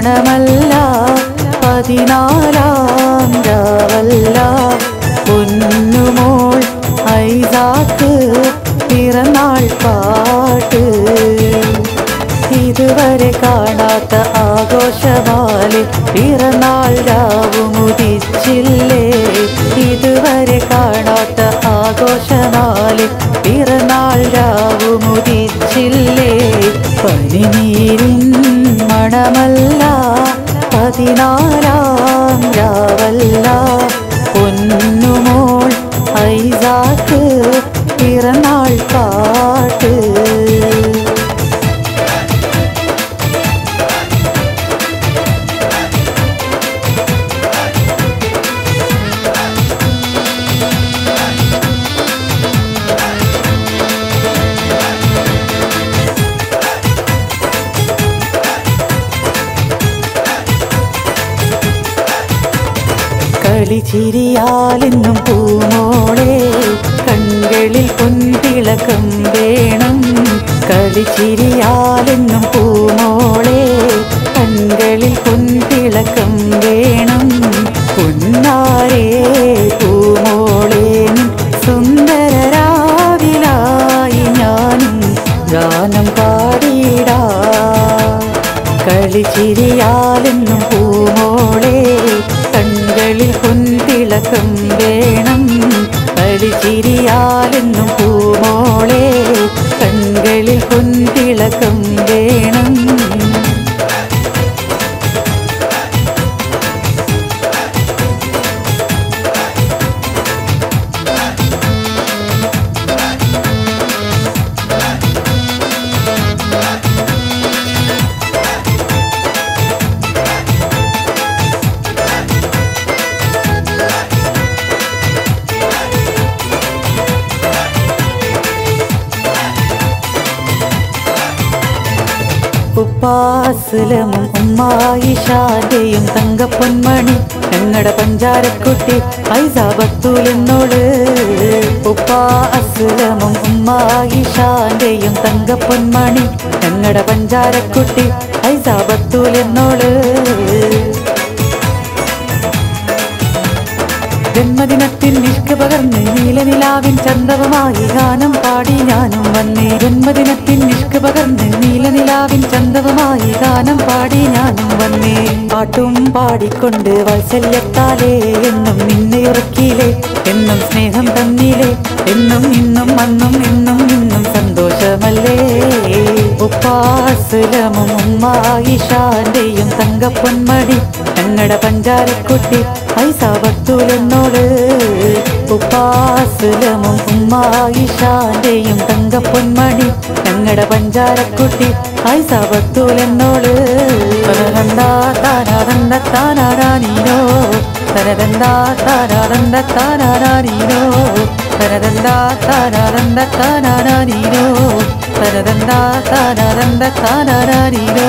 മണമല്ല 14-ാം രാവല്ല പൊന്നുമോൾ Isaac പിറന്നാൾ പാട്ട് ഇതുവരെ കാണാത്ത ആഘോഷമാലെ പിറന്നാൾ രാവുമുദിച്ചില്ലേ ഇതുവരെ കാണാത്ത ആഘോഷമാലെ പിറന്നാൾ രാവുമുദിച്ചില്ലേ പനിനീരിൻ മണമല്ല 14-ാം രാവല്ല പൊന്നുമോൾ ഐസാക്ക് പിറന്നാൾ പാട്ട് കളിച്ചിരിയാലെന്നും പൂമോളെ കൺകളിൽ പൊൻതിളക്കം വേണം കളിച്ചിരിയാലെന്നും പൂമോളെ കൺകളിൽ പൊൻതിളക്കം വേണം പൊന്നാരേ പൂമോളെ സുന്ദരരാവിലായി ഞാനും ഗാനം പാടിടാ കളിച്ചിരിയാലെന്നും പൂമോളെ കൺകളിൽ പൊൻതിളക്കം വേണം കളിച്ചിരിയാലെന്നും പൂമോളെ കൺകളിൽ പൊൻതിളക്കം വേണം ഉപ്പാസ്ലമും ഉമ്മായിഷാന്റെയും തങ്കപ്പൊന്മണി ഞങ്ങളുടെ പഞ്ചാരക്കുട്ടി ഐസാബത്തൂലെന്നോട് ഉപ്പാസ്ലമും ഉമ്മായിഷാന്റെയും തങ്കപ്പൊന്മണി ഞങ്ങളുടെ പഞ്ചാരക്കുട്ടി ഐസാബത്തൂലെന്നോട് ജന്മദിനത്തിൽ നിഷ്ക് പകർന്ന് നീലനിലാവിൻ ചന്തവുമായി ഗാനം പാടി ഞാനും വന്നേ ജന്മദിനത്തിൽ നിഷ്ക് പകർന്ന് നീലനിലാവിൻ ചന്തവുമായി ഗാനം പാടി ഞാനും വന്നേ പാട്ടും പാടിക്കൊണ്ട് വാത്സല്യത്താലേ എന്നും നിന്നെ ഉറക്കിയില്ലേ എന്നും സ്നേഹം തന്നില്ലേ എന്നും ഇന്നും അന്നും ഇന്നും ഇന്നും സന്തോഷമല്ലേ ഉപ്പാസ്ലമും ഉമ്മായിഷാന്റെയും തങ്കപ്പൊന്മണി ഞങ്ങളുടെ പഞ്ചാരക്കുട്ടി ഐസാബത്തൂലെന്നോട് ഉപ്പാസ്ലമും ഉമ്മായിഷാന്റെയും തങ്കപ്പൊന്മണി ഞങ്ങളുടെ പഞ്ചാരക്കുട്ടി ഐസാബത്തൂലെന്നോട് തനതന്താ താനാതന്ത താനാരാനീനോ തനതന്താ താനാതന്ത താനാരാനീനോ തനതന്താ താനാതന്ത താനാരാനീനോ തനതന്താ താനാതന്ത താനാരാനീനോ